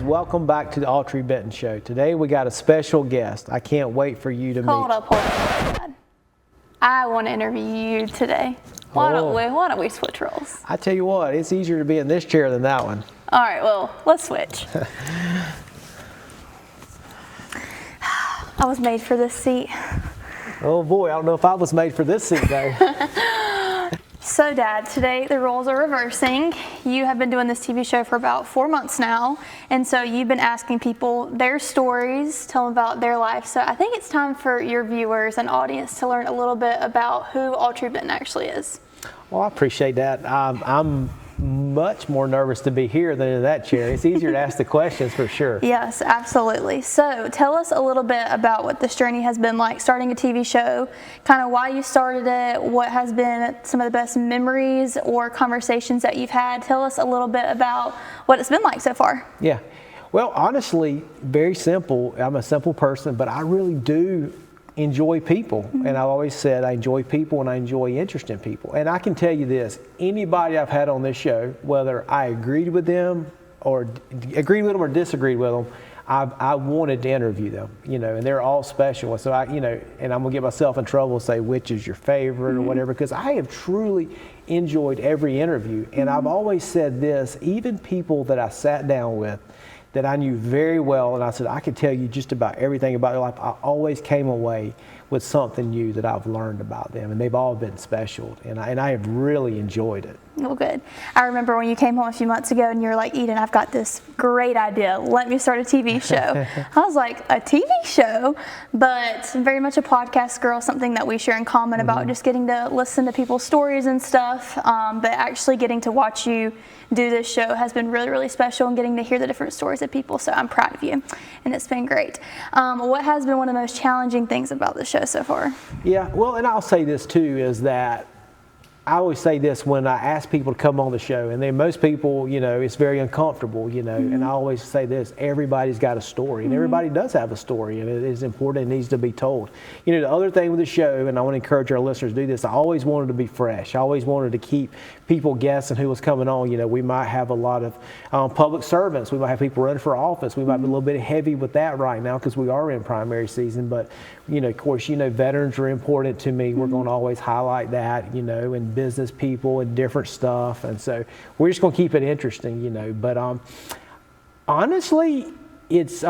welcome back to the Autry Benton Show. Today we got a special guest. I can't wait for you to meet. Hold up. I want to interview you today. Why don't we switch roles? I tell you what, it's easier to be in this chair than that one. All right, well, let's switch. I was made for this seat. Oh boy, I don't know if I was made for this seat though. So Dad, today the roles are reversing. You have been doing this TV show for about 4 months now, and so you've been asking people their stories, tell them about their life. So I think it's time for your viewers and audience to learn a little bit about who Autry Benton actually is. Well, I appreciate that. I'm much more nervous to be here than in that chair. It's easier to ask the questions for sure. Yes, absolutely. So tell us a little bit about what this journey has been like, starting a TV show, kind of why you started it, what has been some of the best memories or conversations that you've had. Tell us a little bit about what it's been like so far. Yeah. Well, honestly, very simple. I'm a simple person, but I really do enjoy people, and I've always said I enjoy people and I enjoy interest in people. And I can tell you this, anybody I've had on this show, whether I agreed with them or disagreed with them, I wanted to interview them, and they're all special. So and I'm gonna get myself in trouble, say which is your favorite or whatever, because I have truly enjoyed every interview. And I've always said this, even people that I sat down with that I knew very well, and I said, I could tell you just about everything about their life, I always came away with something new that I've learned about them, and they've all been special, and I have really enjoyed it. Well, good. I remember when you came home a few months ago and you were like, Eden, I've got this great idea. Let me start a TV show. I was like, a TV show? But very much a podcast girl, something that we share in common about just getting to listen to people's stories and stuff, but actually getting to watch you do this show has been really, really special, and getting to hear the different stories of people. So I'm proud of you, and it's been great. What has been one of the most challenging things about the show so far? Yeah, well, and I'll say this too, is that I always say this when I ask people to come on the show, and then most people, it's very uncomfortable, and I always say this, everybody's got a story, and everybody does have a story, and it is important, it needs to be told. The other thing with the show, and I want to encourage our listeners to do this, I always wanted to be fresh. I always wanted to keep people guessing who was coming on. We might have a lot of public servants, we might have people running for office, we might be a little bit heavy with that right now because we are in primary season, but of course, veterans are important to me. We're going to always highlight that, and business people and different stuff, and so we're just going to keep it interesting, but honestly, it's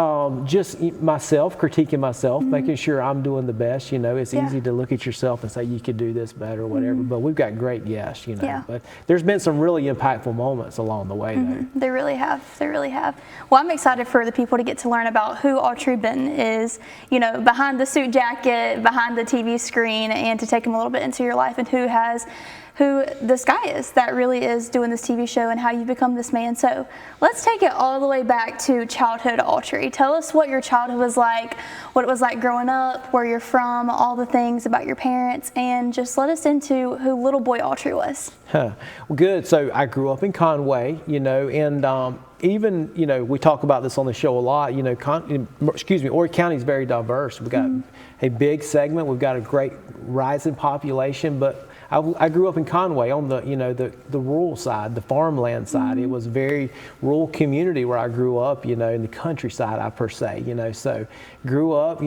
just myself critiquing myself, making sure I'm doing the best. It's easy to look at yourself and say you could do this better or whatever, but we've got great guests, but there's been some really impactful moments along the way though. They really have. Well, I'm excited for the people to get to learn about who Autry Benton is, behind the suit jacket, behind the TV screen, and to take them a little bit into your life and who this guy is that really is doing this TV show and how you've become this man. So let's take it all the way back to childhood Autry. Tell us what your childhood was like, what it was like growing up, where you're from, all the things about your parents, and just let us into who little boy Autry was. Well, good. So I grew up in Conway, and even, we talk about this on the show a lot, Horry County is very diverse. We've got a big segment, we've got a great rising population, but I grew up in Conway on the rural side, the farmland side. It was a very rural community where I grew up, in the countryside, per se, so grew up,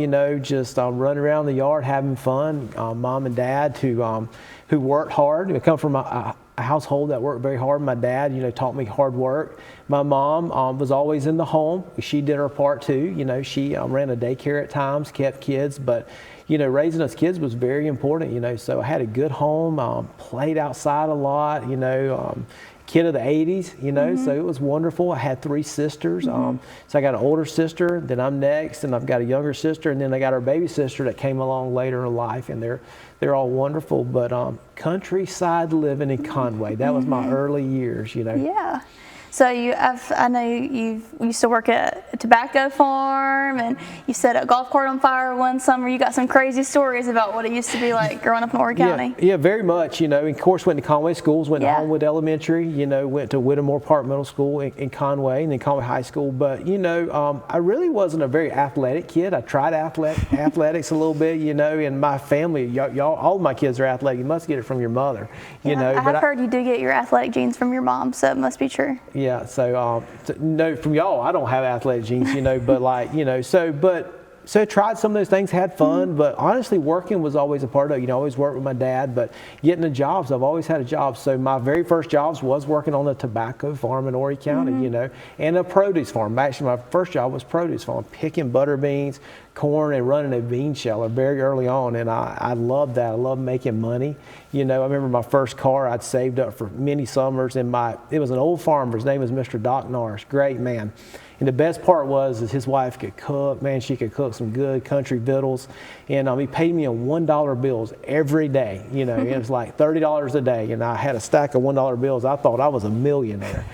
just running around the yard having fun. Mom and dad who worked hard. I come from a household that worked very hard. My dad, taught me hard work. My mom was always in the home. She did her part too. She ran a daycare at times, kept kids, but raising us kids was very important, so I had a good home, played outside a lot, kid of the 80s, so it was wonderful. I had 3 sisters, so I got an older sister, then I'm next, and I've got a younger sister, and then I got our baby sister that came along later in life, and they're all wonderful, but countryside living in Conway, that was my early years, Yeah. So I know you used to work at a tobacco farm, and you set a golf cart on fire one summer. You got some crazy stories about what it used to be like growing up in Horry County. Yeah, very much. Of course, went to Conway schools, went to Homewood Elementary, went to Whittemore Park Middle School in Conway, and then Conway High School. But, I really wasn't a very athletic kid. I tried athletics a little bit, and my family, all of my kids are athletic. You must get it from your mother, I've heard you do get your athletic genes from your mom, so it must be true. Yeah. So, no, from y'all, I don't have athletic genes, but like, so I tried some of those things, had fun, but honestly, working was always a part of it. I always worked with my dad, but getting the jobs, I've always had a job. So my very first jobs was working on a tobacco farm in Autry County, and a produce farm. Actually, my first job was produce farm, picking butter beans, corn, and running a bean sheller very early on, and I loved that. I loved making money. I remember my first car I'd saved up for many summers, and it was an old farmer. His name was Mr. Doc Norris, great man. And the best part was his wife could cook. Man, she could cook some good country victuals. And he paid me in $1 bills every day. It was like $30 a day. And I had a stack of $1 bills. I thought I was a millionaire.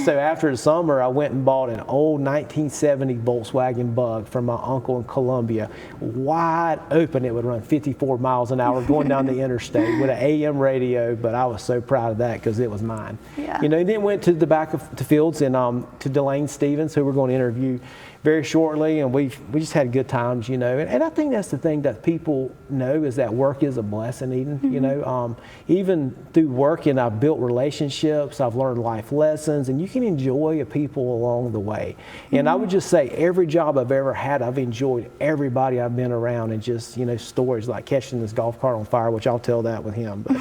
So after the summer, I went and bought an old 1970 Volkswagen Bug from my uncle in Columbia. Wide open. It would run 54 miles an hour going down the interstate with an AM radio. But I was so proud of that because it was mine. Yeah. Then went to the back of the fields and to Delane Stevens, who we're going to interview very shortly, and we just had good times, and I think that's the thing that people know is that work is a blessing, Eden. Even through working, I've built relationships, I've learned life lessons, and you can enjoy people along the way. And I would just say every job I've ever had, I've enjoyed everybody I've been around, and just stories like catching this golf cart on fire, which I'll tell that with him, but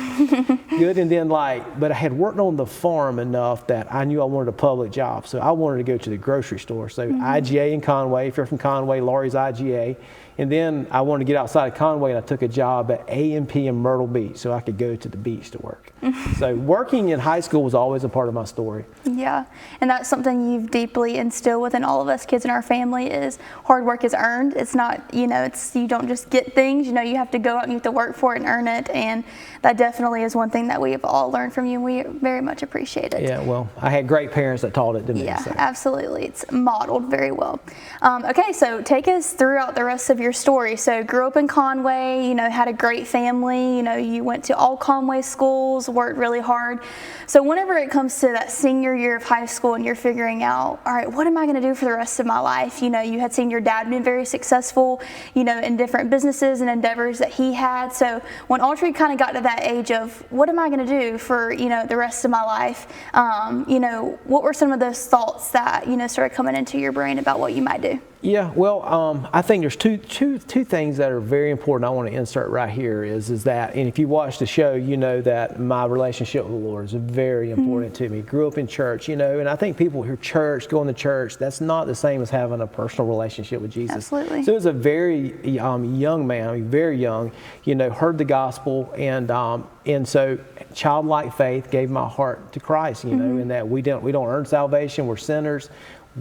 good. And then but I had worked on the farm enough that I knew I wanted a public job, so I wanted to go to the grocery store. So IGA in Conway. If you're from Conway, Laurie's IGA. And then I wanted to get outside of Conway, and I took a job at A&P in Myrtle Beach so I could go to the beach to work. So working in high school was always a part of my story. Yeah, and that's something you've deeply instilled within all of us kids in our family is hard work is earned. It's not, you don't just get things, you have to go out and you have to work for it and earn it. And that definitely is one thing that we have all learned from you, and we very much appreciate it. Yeah, well, I had great parents that taught it to me. Yeah, so. Absolutely. It's modeled very well. Okay, so take us throughout the rest of your story. So grew up in Conway, had a great family, you went to all Conway schools, worked really hard. So whenever it comes to that senior year of high school and you're figuring out, all right, what am I going to do for the rest of my life? You had seen your dad being very successful, in different businesses and endeavors that he had. So when Autry kind of got to that age of what am I going to do for, the rest of my life, what were some of those thoughts that, started coming into your brain about what you might do? Yeah, well, I think there's two things that are very important I want to insert right here is that, and if you watch the show, you know that my relationship with the Lord is very important to me. Grew up in church, and I think people hear church, going to church, that's not the same as having a personal relationship with Jesus. Absolutely. So as a very young man, very young, heard the gospel, and so childlike faith gave my heart to Christ, in that we don't earn salvation, we're sinners.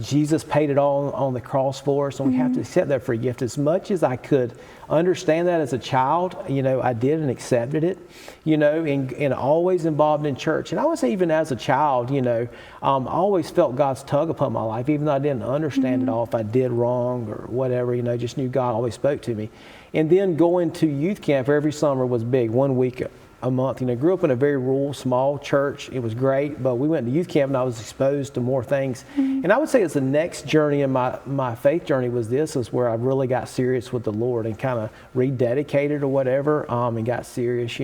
Jesus paid it all on the cross for us, and we have to accept that free gift. As much as I could understand that as a child, I did and accepted it, and always involved in church. And I would say even as a child, I always felt God's tug upon my life, even though I didn't understand it all, if I did wrong or whatever, just knew God always spoke to me. And then going to youth camp every summer was big, 1 week a month. Grew up in a very rural, small church. It was great, but we went to youth camp and I was exposed to more things. And I would say it's the next journey in my faith journey is where I really got serious with the Lord and kind of rededicated or whatever, and got serious,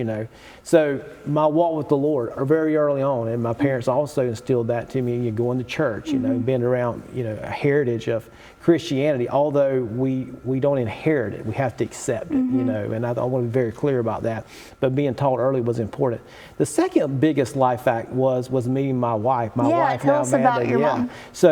So my walk with the Lord are very early on, and my parents also instilled that to me. You going to church, being around, a heritage of Christianity, although we don't inherit it, we have to accept it, and I want to be very clear about that. But being taught early was important. The second biggest life fact was meeting my wife. My wife tell now, us Amanda. About your mom. So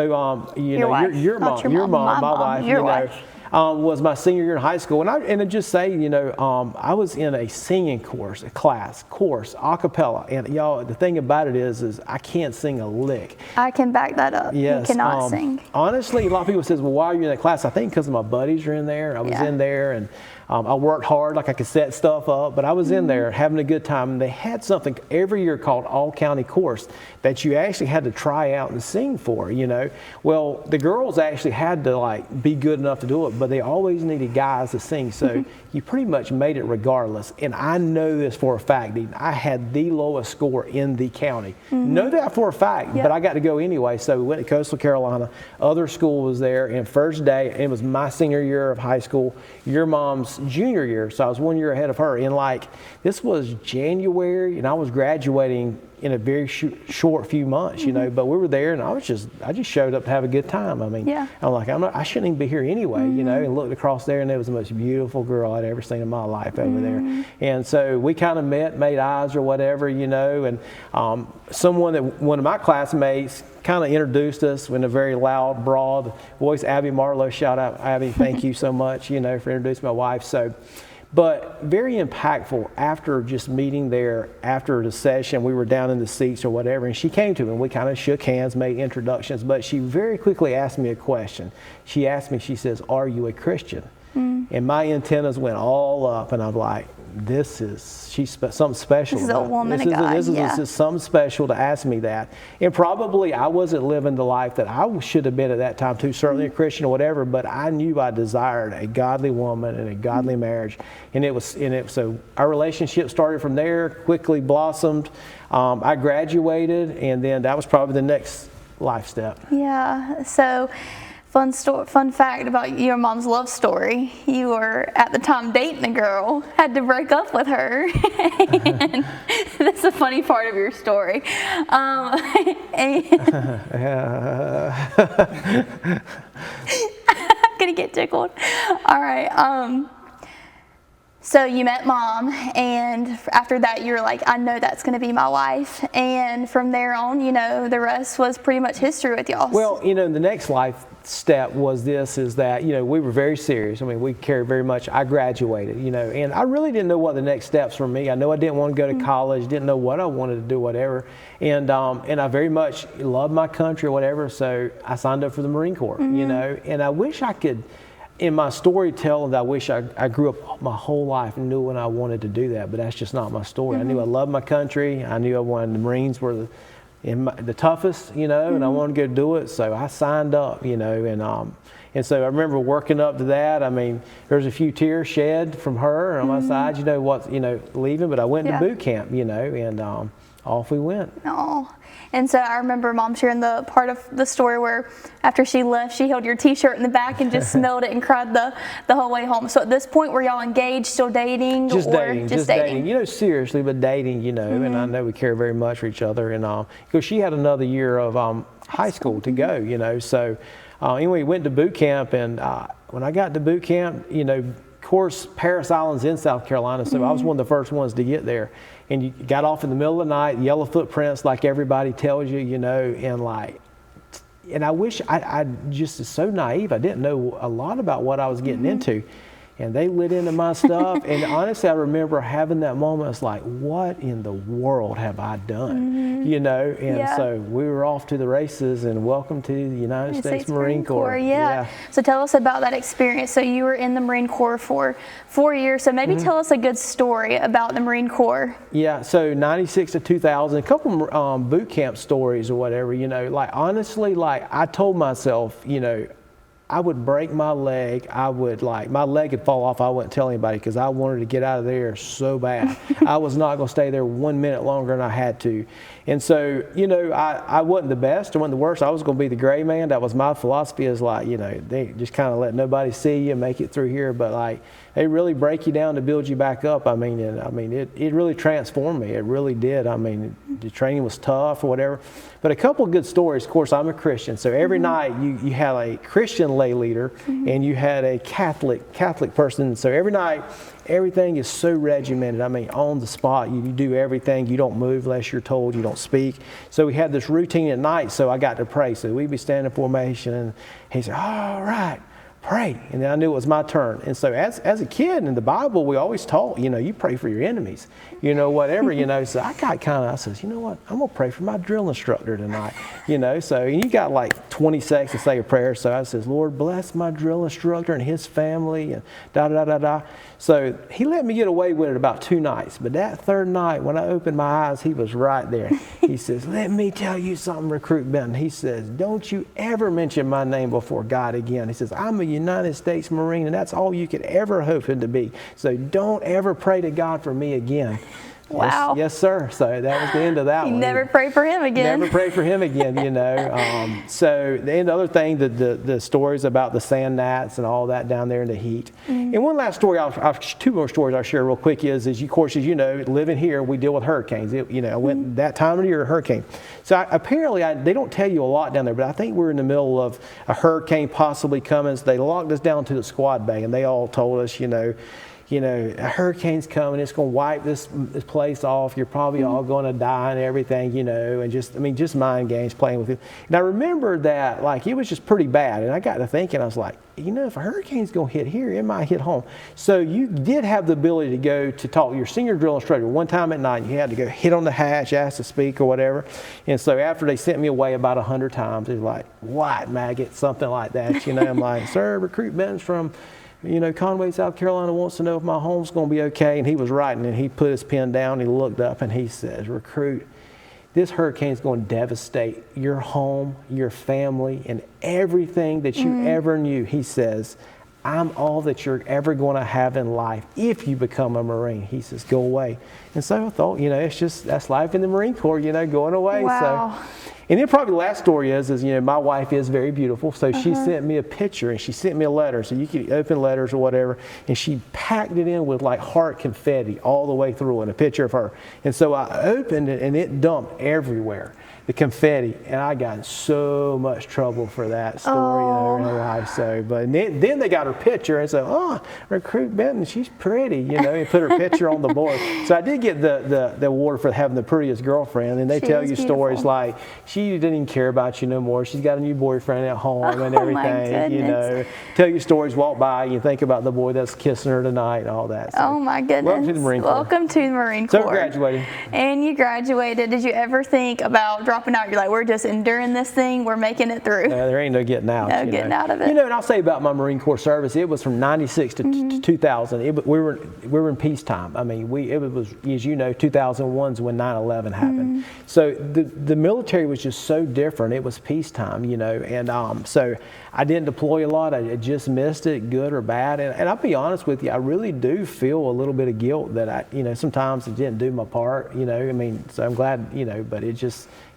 your wife, your wife. Was my senior year in high school, and I just say, I was in a singing course, a course, a cappella, and y'all, the thing about it is I can't sing a lick. I can back that up. Yes, you cannot sing. Honestly, a lot of people says, well, why are you in that class? I think because my buddies are in there. I was in there, and I worked hard, like I could set stuff up, but I was in there having a good time. And they had something every year called All County Course that you actually had to try out and sing for, Well, the girls actually had to be good enough to do it, but they always needed guys to sing. So you pretty much made it regardless. And I know this for a fact, Eden. I had the lowest score in the county. Know that for a fact, but I got to go anyway. So we went to Coastal Carolina. Other school was there, and first day, it was my senior year of high school, your mom's junior year. So I was 1 year ahead of her. And this was January, and I was graduating in a very short few months, you know, but we were there and I just showed up to have a good time. I mean, I'm like, I shouldn't even be here anyway, you know, and looked across there and there was the most beautiful girl I'd ever seen in my life over there. And so we kind of made eyes or whatever, you know, and one of my classmates kind of introduced us in a very loud, broad voice. Abby Marlowe, shout out Abby, thank you so much, you know, for introducing my wife. So, but very impactful after just meeting there, after the session, we were down in the seats or whatever, and she came to me and we kind of shook hands, made introductions, but she very quickly asked me a question. She asked me, she says, "Are you a Christian?" And my antennas went all up and I'm like, she's something special. This is a woman of God. This is something special to ask me that. And probably I wasn't living the life that I should have been at that time too, certainly a Christian or whatever, but I knew I desired a godly woman and a godly marriage. So our relationship started from there, quickly blossomed. I graduated, and then that was probably the next life step. Yeah, so fun fact about your mom's love story. You were at the time dating a girl, had to break up with her, and that's a funny part of your story. I'm gonna get tickled. All right. So you met Mom, and after that you were like, I know that's going to be my wife. And from there on, you know, the rest was pretty much history with y'all. Well, you know, the next life step was is that, you know, we were very serious. I mean, we cared very much. I graduated, you know, and I really didn't know what the next steps for me. I know I didn't want to go to college, didn't know what I wanted to do, whatever. And I very much loved my country or whatever, so I signed up for the Marine Corps, you know, and I wish I could. In my storytelling, I wish I grew up my whole life and knew when I wanted to do that, but that's just not my story. I knew I loved my country. I knew I wanted the Marines were the toughest, you know, and I wanted to go do it, so I signed up, you know, and so I remember working up to that. I mean, there's a few tears shed from her on my side, you know, leaving, but I went to boot camp, you know, and off we went. Oh. And so I remember Mom sharing the part of the story where after she left, she held your T-shirt in the back and just smelled it and cried the whole way home. So at this point, were y'all engaged, still dating? Just dating. You know, seriously, but dating, you know, and I know we care very much for each other. And because she had another year of high school to go, you know. So anyway, we went to boot camp, and when I got to boot camp, you know, of course, Parris Island's in South Carolina, so I was one of the first ones to get there. And you got off in the middle of the night, yellow footprints like everybody tells you, you know, and I wish I just is so naive. I didn't know a lot about what I was getting into. And they lit into my stuff. And honestly, I remember having that moment. It's like, what in the world have I done? You know, and so we were off to the races, and welcome to the United States Marine Corps. Yeah. So tell us about that experience. So you were in the Marine Corps for 4 years. So maybe tell us a good story about the Marine Corps. Yeah. So 96 to 2000, a couple boot camp stories or whatever, you know, like honestly, like I told myself, you know, I would break my leg. My leg would fall off. I wouldn't tell anybody because I wanted to get out of there so bad. I was not going to stay there 1 minute longer than I had to. And so, you know, I wasn't the best. I wasn't the worst. I was going to be the gray man. That was my philosophy, is like, you know, they just kind of let nobody see you and make it through here. But like, they really break you down to build you back up. I mean, it really transformed me. It really did. I mean, the training was tough or whatever. But a couple of good stories. Of course, I'm a Christian. So every night you had a Christian lay leader and you had a Catholic person. So every night, everything is so regimented. I mean, on the spot, you do everything. You don't move unless you're told. You don't speak. So we had this routine at night. So I got to pray. So we'd be standing in formation, and he said, "All right, pray." And then I knew it was my turn. And so as a kid in the Bible, we always taught, you know, you pray for your enemies, you know, whatever, you know. So I says, you know what, I'm going to pray for my drill instructor tonight, you know. So, and you got like 20 seconds to say a prayer. So I says, Lord, bless my drill instructor and his family and da-da-da-da-da. So he let me get away with it about 2 nights. But that third night, when I opened my eyes, he was right there. He says, let me tell you something, Recruit Benton. He says, don't you ever mention my name before God again. He says, I'm a United States Marine, and that's all you could ever hope to be. So don't ever pray to God for me again. Wow. Yes, sir. So that was the end of that You one. never pray for him again. Never pray for him again, you know. So the other thing, the stories about the sand gnats and all that down there in the heat. And one last story, two more stories I'll share real quick is of course, as you know, living here, we deal with hurricanes. You know, went that time of the year, a hurricane. So apparently, they don't tell you a lot down there, but I think we're in the middle of a hurricane possibly coming. So they locked us down to the squad bay, and they all told us, you know, a hurricane's coming, it's going to wipe this place off, you're probably all going to die and everything, you know, and just mind games playing with it. And I remember that, like, it was just pretty bad. And I got to thinking, I was like, you know, if a hurricane's going to hit here, it might hit home. So you did have the ability to go to talk to your senior drill instructor one time at night. You had to go hit on the hatch, ask to speak or whatever. And so after they sent me away about 100 times, it was like, what, maggot, something like that. You know, I'm like, sir, recruit Benton's from, you know, Conway, South Carolina wants to know if my home's going to be okay. And he was writing, and he put his pen down, he looked up, and he says, recruit, this hurricane's going to devastate your home, your family, and everything that you ever knew. He says, I'm all that you're ever going to have in life if you become a Marine. He says, go away. And so I thought, you know, that's life in the Marine Corps, you know, going away. Wow. So, and then probably the last story is, you know, my wife is very beautiful. So she sent me a picture, and she sent me a letter. So you could open letters or whatever. And she packed it in with like heart confetti all the way through, and a picture of her. And so I opened it, and it dumped everywhere, the confetti. And I got in so much trouble for that story in her life. So, but then they got her picture and said, oh, recruit Benton, she's pretty, you know, and put her picture on the board. So I did get the award for having the prettiest girlfriend. And they tell you stories like, she didn't even care about you no more. She's got a new boyfriend at home and everything, you know. Tell you stories, walk by, you think about the boy that's kissing her tonight and all that. So, oh my goodness. welcome to the Marine Corps. Welcome to the Marine Corps. So graduated. And you graduated. Did you ever think about dropping out? You're like, we're just enduring this thing, we're making it through. There ain't no getting out. No getting out of it. You know, and I'll say about my Marine Corps service, it was from 96 to 2000. We were in peacetime. I mean, it was, as you know, 2001 is when 9/11 happened. So the military was just so different. It was peacetime, you know, and so I didn't deploy a lot. I just missed it, good or bad. And I'll be honest with you, I really do feel a little bit of guilt that you know, sometimes I didn't do my part, you know. I mean, so I'm glad, you know, but it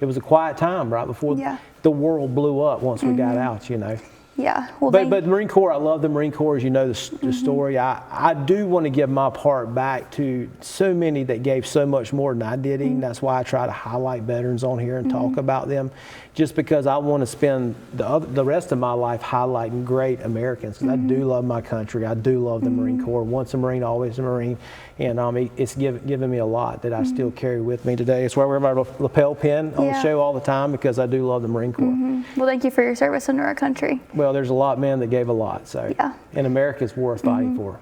was a quiet time right before the world blew up once we got out, you know. Yeah. Well, but the Marine Corps, I love the Marine Corps, as you know the story. I do want to give my part back to so many that gave so much more than I did. Even that's why I try to highlight veterans on here and talk about them, just because I want to spend the rest of my life highlighting great Americans. Because I do love my country. I do love the Marine Corps. Once a Marine, always a Marine. And it's given me a lot that I still carry with me today. It's why I wear my lapel pin on the show all the time, because I do love the Marine Corps. Well, thank you for your service under our country. Well, there's a lot of men that gave a lot. So, and America's worth fighting for.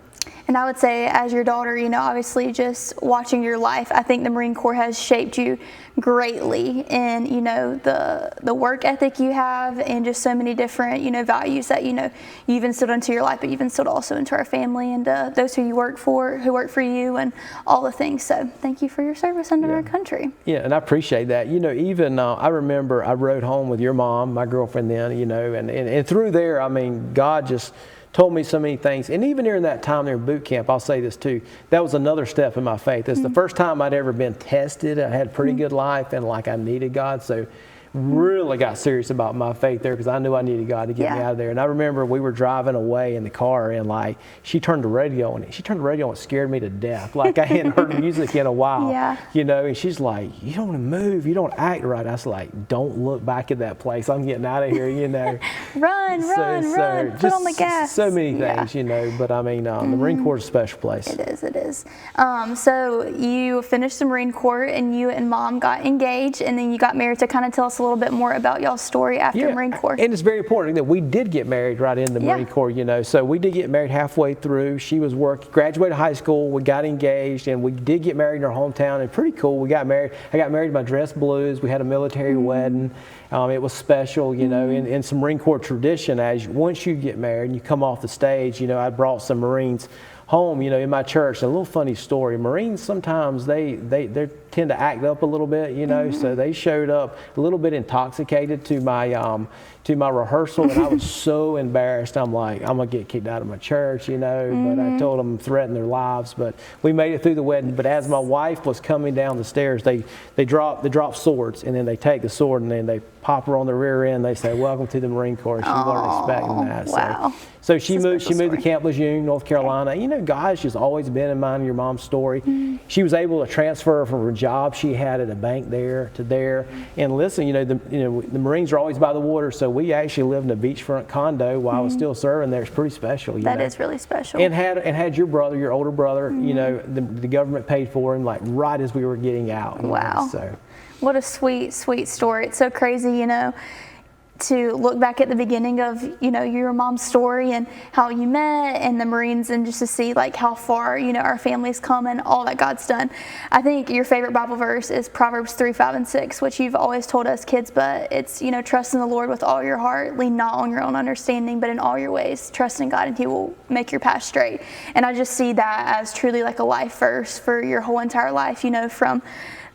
And I would say, as your daughter, you know, obviously just watching your life, I think the Marine Corps has shaped you greatly in, you know, the work ethic you have, and just so many different, you know, values that, you know, you've instilled into your life, but you've instilled also into our family and those who you work for, who work for you, and all the things. So thank you for your service under our country. Yeah, and I appreciate that. You know, even I remember I rode home with your mom, my girlfriend then, you know, and through there, I mean, God just told me so many things. And even during that time there in boot camp, I'll say this too, that was another step in my faith. It's the first time I'd ever been tested. I had a pretty good life, and like I needed God. So really got serious about my faith there, because I knew I needed God to get me out of there. And I remember we were driving away in the car, and like she turned the radio on. She turned the radio on. It scared me to death. Like I hadn't heard music in a while. You know, and she's like, you don't want to move. You don't act right. I was like, don't look back at that place. I'm getting out of here, you know. run. Put on the gas. So many things, you know. But I mean, the Marine Corps is a special place. It is. So you finished the Marine Corps, and you and Mom got engaged, and then you got married. To kind of tell us a little bit more about y'all's story after Marine Corps. And it's very important that we did get married right in the Marine Corps, you know. So we did get married halfway through. She was graduated high school, we got engaged, and we did get married in our hometown, and pretty cool. We got married. I got married in my dress blues. We had a military wedding. It was special, you know, in some Marine Corps tradition. Once you get married and you come off the stage, you know, I brought some Marines home, you know, in my church. A little funny story. Marines sometimes they tend to act up a little bit, you know. So they showed up a little bit intoxicated to my to my rehearsal, and I was so embarrassed. I'm like, I'm gonna get kicked out of my church, you know. But I told them threaten their lives. But we made it through the wedding. But as my wife was coming down the stairs, they drop swords, and then they take the sword and then they pop her on the rear end. They say, "Welcome to the Marine Corps." She wasn't expecting that. Wow. So she moved to Camp Lejeune, North Carolina. You know, God's just always been in mind your mom's story. She was able to transfer from her job she had at a bank there to there. And listen, the Marines are always by the water, so we actually lived in a beachfront condo while I was still serving there. It's pretty special. That is really special. And had your brother, your older brother, you know, the government paid for him like right as we were getting out. Wow. So. What a sweet, sweet story. It's so crazy, you know, to look back at the beginning of, you know, your mom's story and how you met and the Marines, and just to see like how far, you know, our family's come and all that God's done. I think your favorite Bible verse is Proverbs 3, 5, and 6, which you've always told us kids, but it's, you know, trust in the Lord with all your heart, lean not on your own understanding, but in all your ways, trust in God and He will make your path straight. And I just see that as truly like a life verse for your whole entire life, you know, from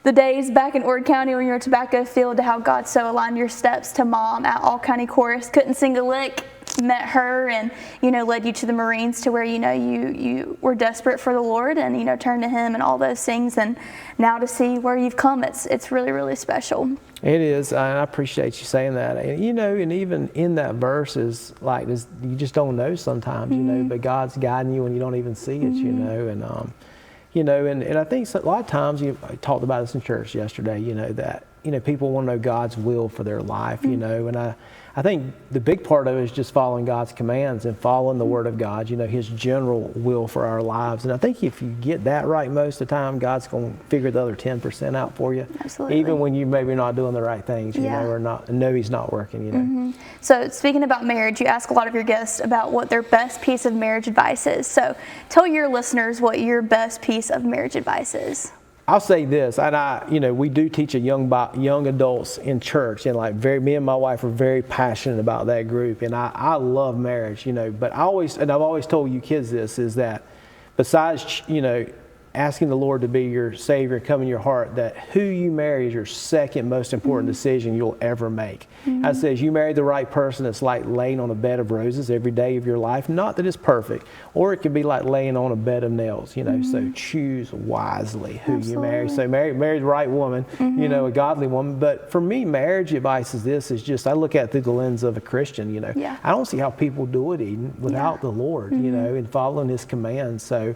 the days back in Ord County when you were a tobacco field to how God so aligned your steps to mom at All County Chorus. Couldn't sing a lick, met her, and, you know, led you to the Marines to where, you know, you were desperate for the Lord and, you know, turned to Him and all those things. And now to see where you've come, it's really, really special. It is. I appreciate you saying that. And, you know, and even in that verse is like this, you just don't know sometimes, you know, but God's guiding you when you don't even see it, you know. And, you know, and I think a lot of times, I talked about this in church yesterday, you know, that, you know, people want to know God's will for their life, you know, and I think the big part of it is just following God's commands and following the Word of God, you know, His general will for our lives. And I think if you get that right most of the time, God's going to figure the other 10% out for you. Absolutely. Even when you maybe not doing the right things, you know, or know He's not working, you know. So speaking about marriage, you ask a lot of your guests about what their best piece of marriage advice is. So tell your listeners what your best piece of marriage advice is. I'll say this, and you know, we do teach young adults in church, and like me and my wife are very passionate about that group, and I love marriage, you know. But I've always told you kids this, is that besides, you know, asking the Lord to be your Savior and come in your heart, that who you marry is your second most important decision you'll ever make. I says you marry the right person, it's like laying on a bed of roses every day of your life. Not that it's perfect, or it could be like laying on a bed of nails, you know. So choose wisely who you marry. So marry the right woman, you know, a godly woman. But for me, marriage advice is just I look at it through the lens of a Christian, you know. I don't see how people do it even without the Lord, you know, and following His commands. So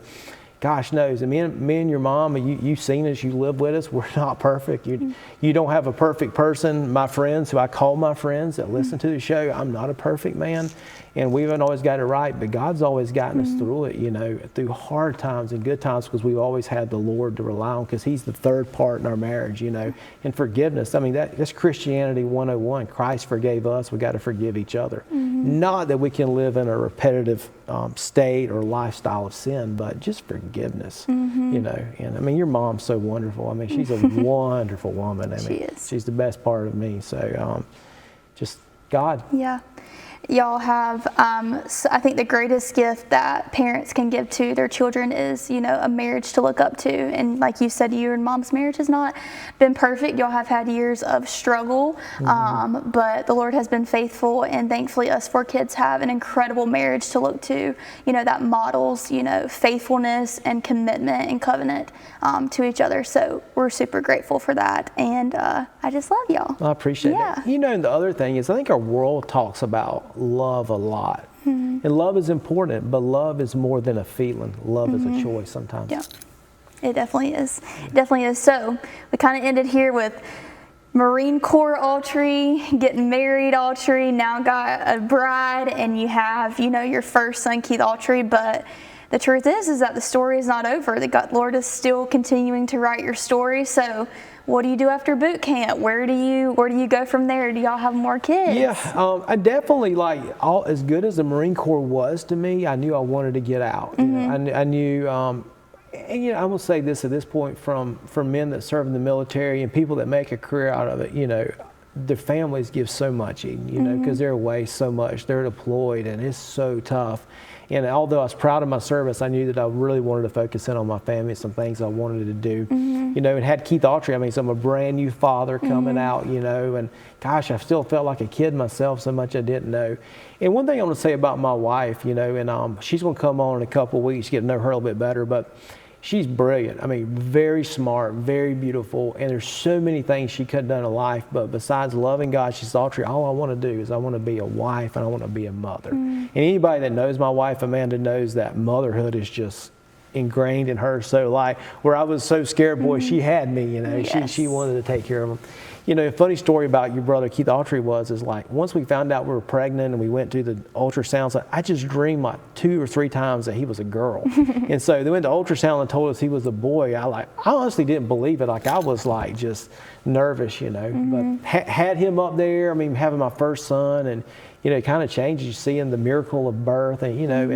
gosh knows, and me and your mom, you've seen us, you live with us, we're not perfect. You don't have a perfect person. My friends, who I call my friends that listen to the show, I'm not a perfect man, and we haven't always got it right, but God's always gotten us through it, you know, through hard times and good times, because we've always had the Lord to rely on, because He's the third part in our marriage, you know. And forgiveness, I mean, that's Christianity 101. Christ forgave us, we got to forgive each other. Not that we can live in a repetitive state or lifestyle of sin, but just forgiveness, you know. And I mean, your mom's so wonderful. I mean, she's a wonderful woman. I mean, she is. She's the best part of me. So just God. Yeah. Y'all have, I think the greatest gift that parents can give to their children is, you know, a marriage to look up to. And like you said, your and mom's marriage has not been perfect. Y'all have had years of struggle, but the Lord has been faithful. And thankfully, us four kids have an incredible marriage to look to, you know, that models, you know, faithfulness and commitment and covenant to each other. So we're super grateful for that. And I just love y'all. I appreciate it. You know, and the other thing is, I think our world talks about love a lot, and love is important, but love is more than a feeling. Love is a choice sometimes. Yeah, it definitely is. It definitely is. So we kind of ended here with Marine Corps Autry, getting married Autry, now got a bride, and you have, you know, your first son Keith Autry. But the truth is that the story is not over. The God, Lord is still continuing to write your story. So what do you do after boot camp? Where do you go from there? Do y'all have more kids? Yeah, I definitely, like, as good as the Marine Corps was to me, I knew I wanted to get out. You know, I knew, and you know, I will say this at this point, from men that serve in the military and people that make a career out of it, you know, their families give so much, you know, because they're away so much, they're deployed, and it's so tough. And although I was proud of my service, I knew that I really wanted to focus in on my family, some things I wanted to do. You know, and had Keith Autry, I mean, so I'm a brand new father coming out, you know, and gosh, I still felt like a kid myself, so much I didn't know. And one thing I want to say about my wife, you know, and she's going to come on in a couple of weeks, get to know her a little bit better, but she's brilliant. I mean, very smart, very beautiful, and there's so many things she could have done in life, but besides loving God, she's Autry, all I want to do is I want to be a wife and I want to be a mother. And anybody that knows my wife, Amanda, knows that motherhood is just ingrained in her. So like, where I was so scared, boy, she had me, you know. Yes. She wanted to take care of them. You know, a funny story about your brother Keith Autry is like, once we found out we were pregnant and we went to the ultrasounds, like, I just dreamed like 2 or 3 times that he was a girl. And so they went to ultrasound and told us he was a boy. I honestly didn't believe it. Like, I was like just nervous, you know. But had him up there, I mean, having my first son, and you know, it kind of changes you seeing the miracle of birth, and you know,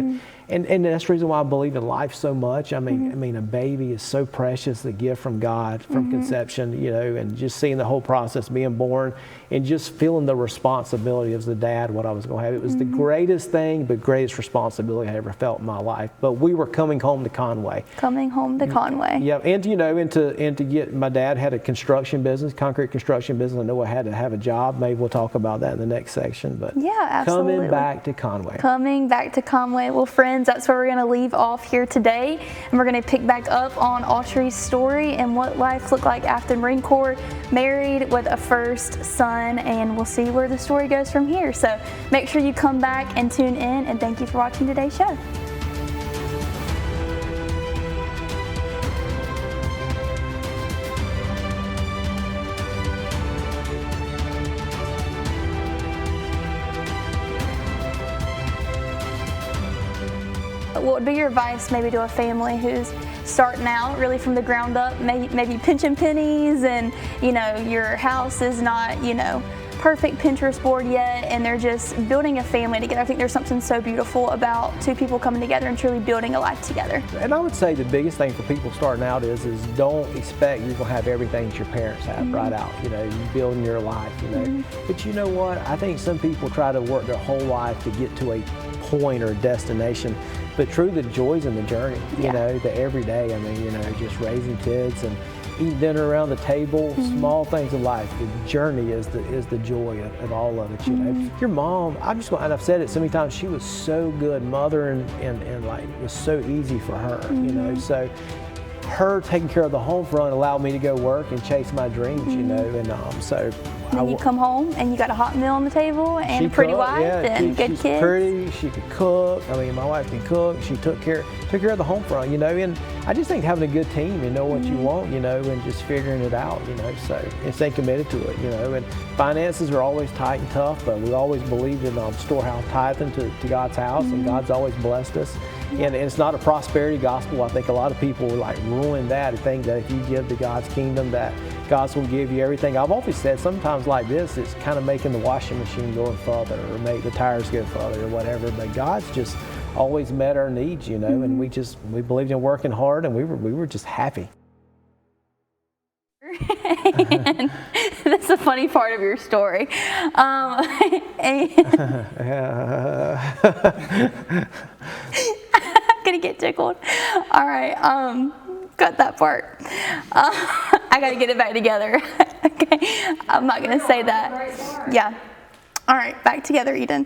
and that's the reason why I believe in life so much. I mean, a baby is so precious, the gift from God, from conception, you know, and just seeing the whole process being born and just feeling the responsibility as the dad, what I was going to have. It was the greatest thing, but greatest responsibility I ever felt in my life. But we were coming home to Conway. Coming home to Conway. Yeah, and you know, and to get, my dad had a construction business, concrete construction business. I know I had to have a job. Maybe we'll talk about that in the next section. But yeah, absolutely. Coming back to Conway. Coming back to Conway. Well, friends, that's where we're going to leave off here today. And we're going to pick back up on Autry's story and what life looked like after the Marine Corps, married with a first son, and we'll see where the story goes from here. So make sure you come back and tune in, and thank you for watching today's show. What would be your advice maybe to a family who's starting out really from the ground up, maybe pinching pennies, and you know, your house is not, you know, perfect Pinterest board yet, and they're just building a family together? I think there's something so beautiful about 2 people coming together and truly building a life together. And I would say the biggest thing for people starting out is don't expect you're going to have everything that your parents have right out. You know, you building your life, you know. But you know what? I think some people try to work their whole life to get to a point or a destination. But truly, the joys in the journey, you know, the everyday. I mean, you know, just raising kids and eating dinner around the table, small things of life. The journey is the joy of all of it, you know. Your mom, and I've said it so many times, she was so good mother, and like, it was so easy for her, you know. So her taking care of the home front allowed me to go work and chase my dreams, you know. And so then you come home and you got a hot meal on the table and a pretty wife and good she's kids. Pretty, she could cook. I mean, my wife can cook. She took care of the home front, you know. And I just think having a good team and know what you want, you know, and just figuring it out, you know. So and stay committed to it, you know. And finances are always tight and tough, but we always believed in storehouse tithing to God's house, and God's always blessed us. And it's not a prosperity gospel. I think a lot of people like ruin that and think that if you give to God's kingdom, that God's going to give you everything. I've always said sometimes like this, it's kind of making the washing machine go further or make the tires go further or whatever. But God's just always met our needs, you know, and we believed in working hard, and we were just happy. And that's the funny part of your story. I'm gonna get tickled. All right, cut that part. I gotta get it back together. Okay, I'm not gonna say that. Yeah. All right, back together, Eden.